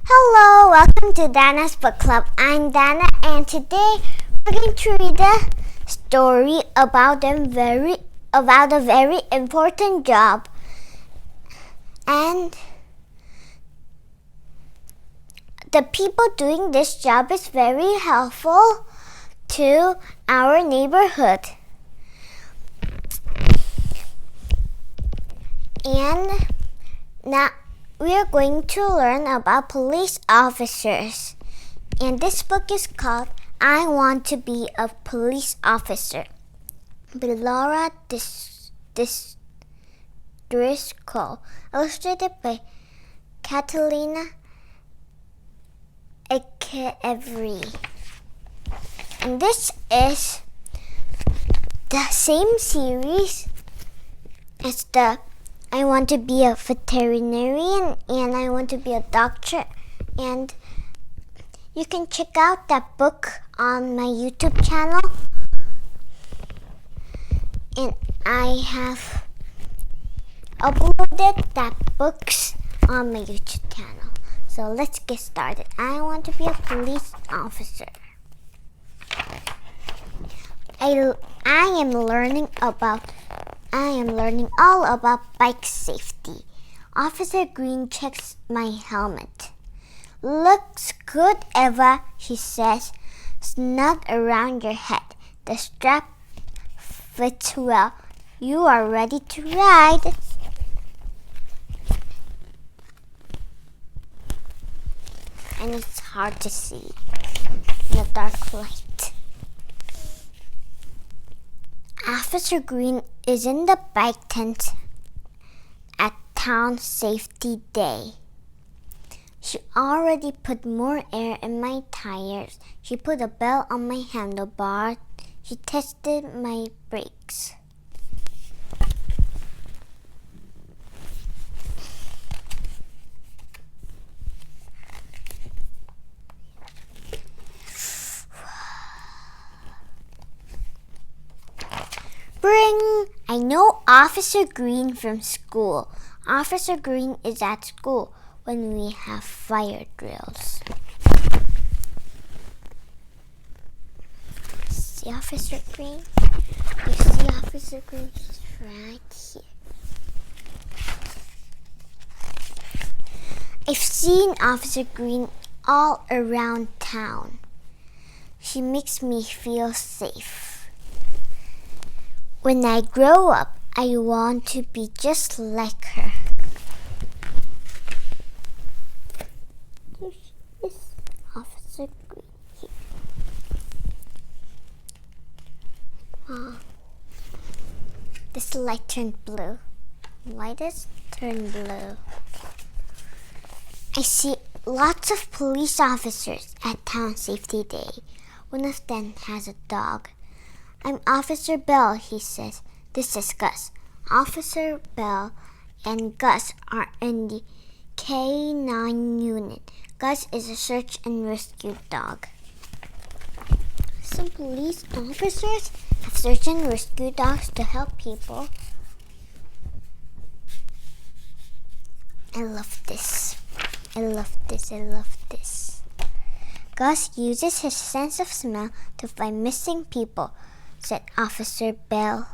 Hello, welcome to Dana's Book Club. I'm Dana, and today we're going to read a story about a very important job. And the people doing this job is very helpful to our neighborhood. And now we are going to learn about police officers. And this book is called I Want to Be a Police Officer by Laura Driscoll, illustrated by Catalina Echeverry. And this is the same series as the I want to be a veterinarian and I want to be a doctor, and you can check out that book on my YouTube channel, and I have uploaded that books on my YouTube channel. So let's get started. I want to be a police officer. I am learning all about bike safety. Officer Green checks my helmet. Looks good, Eva, she says. Snug around your head. The strap fits well. You are ready to ride. And it's hard to see in the dark light. Officer Green is in the bike tent at Town Safety Day. She already put more air in my tires. She put a belt on my handlebar. She tested my brakes. I know Officer Green from school. Officer Green is at school when we have fire drills. See Officer Green? You see Officer Green? He's right here. I've seen Officer Green all around town. She makes me feel safe. When I grow up, I want to be just like her. There she is, Officer Green here. Wow. This light turned blue. Why does it turn blue? I see lots of police officers at Town Safety Day. One of them has a dog. I'm Officer Bell, he says. This is Gus. Officer Bell and Gus are in the K9 unit. Gus is a search and rescue dog. Some police officers have search and rescue dogs to help people. I love this. I love this. I love this. Gus uses his sense of smell to find missing people, said Officer Bell.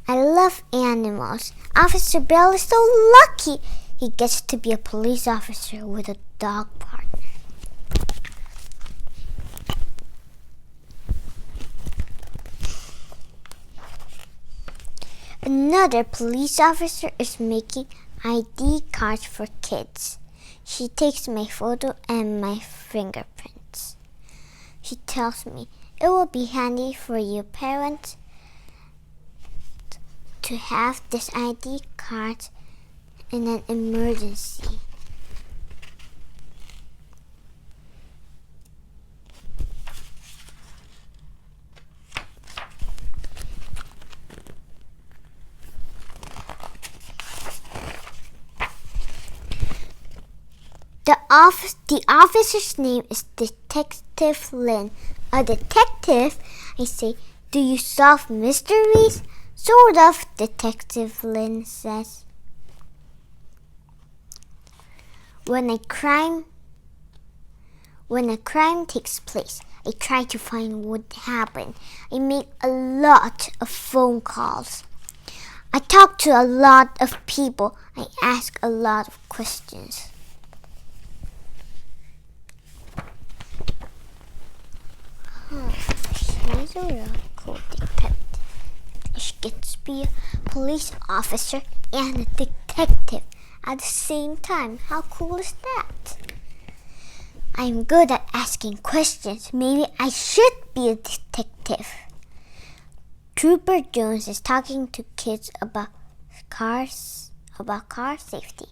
I love animals. Officer Bell is so lucky he gets to be a police officer with a dog partner. Another police officer is making ID cards for kids. She takes my photo and my fingerprints. She tells me, it will be handy for you parents to have this ID card in an emergency. The officer's name is Detective Lynn. A detective? I say, do you solve mysteries? Sort of, Detective Lynn says. When a crime When a crime takes place, I try to find what happened. I make a lot of phone calls. I talk to a lot of people. I ask a lot of questions. She's a real cool detective. She gets to be a police officer and a detective at the same time. How cool is that? I'm good at asking questions. Maybe I should be a detective. Trooper Jones is talking to kids about car safety.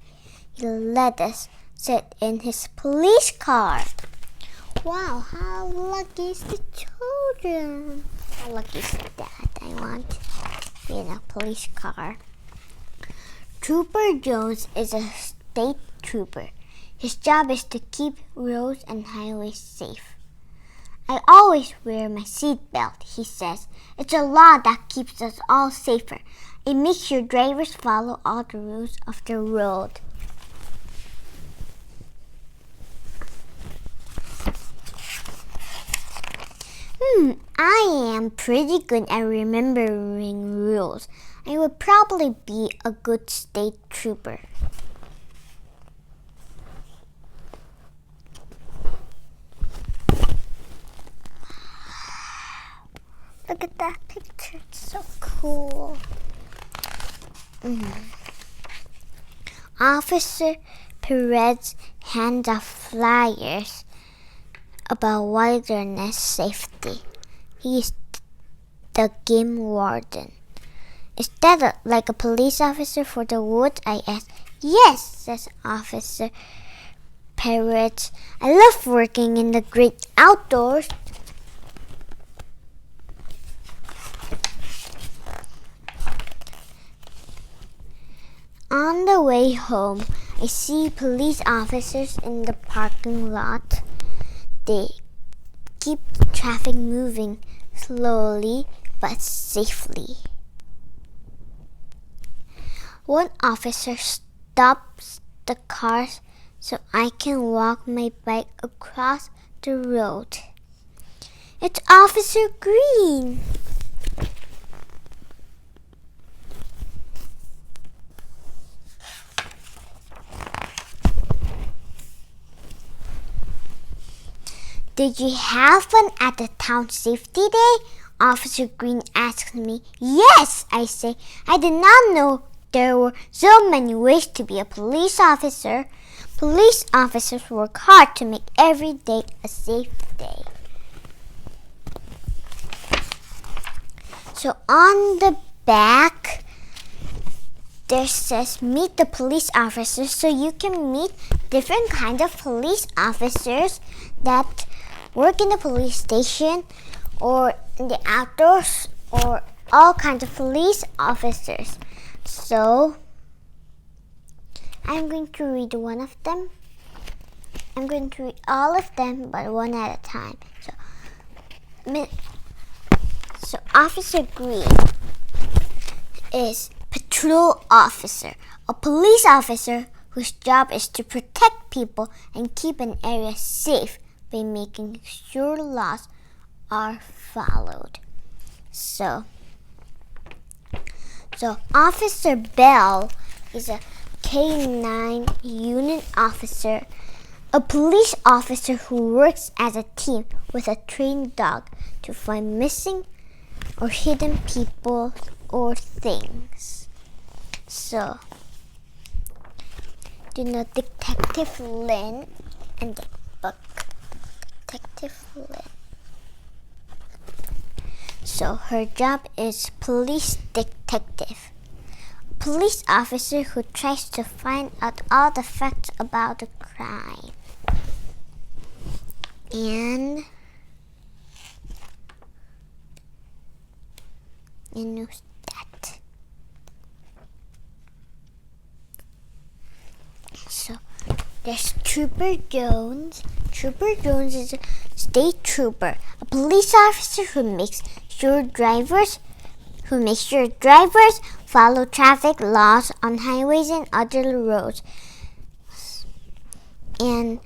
He let us sit in his police car. Wow, how lucky is the children? How lucky is that? I want to be in a police car. Trooper Jones is a state trooper. His job is to keep roads and highways safe. I always wear my seatbelt, he says. It's a law that keeps us all safer. It makes sure drivers follow all the rules of the road. I am pretty good at remembering rules. I would probably be a good state trooper. Look at that picture, it's so cool. Officer Perez hands out flyers about wilderness safety. He's the game warden. Is that like a police officer for the woods? I ask. Yes, says Officer Perez. I love working in the great outdoors. On the way home, I see police officers in the parking lot. They keep the traffic moving slowly but safely. One officer stops the cars so I can walk my bike across the road. It's Officer Green. Did you have fun at the town safety day? Officer Green asks me. Yes, I say. I did not know there were so many ways to be a police officer. Police officers work hard to make every day a safe day. So on the back, there says meet the police officers, so you can meet different kinds of police officers that work in the police station or in the outdoors, or all kinds of police officers. So I'm going to read one of them. I'm going to read all of them, but one at a time. So Officer Green is patrol officer, a police officer whose job is to protect people and keep an area safe by making sure laws are followed. So Officer Bell is a K-9 unit officer, a police officer who works as a team with a trained dog to find missing or hidden people or things. So, do you know Detective Lynn and the book Detective Lynn? So her job is police detective, a police officer who tries to find out all the facts about the crime. And you know that. So there's Trooper Jones. Trooper Jones is a state trooper, a police officer who makes sure drivers follow traffic laws on highways and other roads. And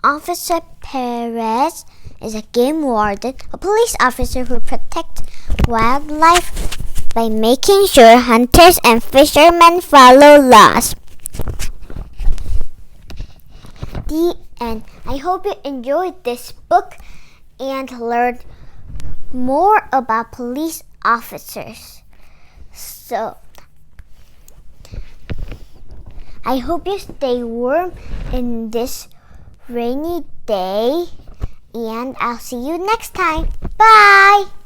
Officer Perez is a game warden, a police officer who protects wildlife by making sure hunters and fishermen follow laws. The end. I hope you enjoyed this book and learned more about police officers. So, I hope you stay warm in this rainy day, and I'll see you next time. Bye!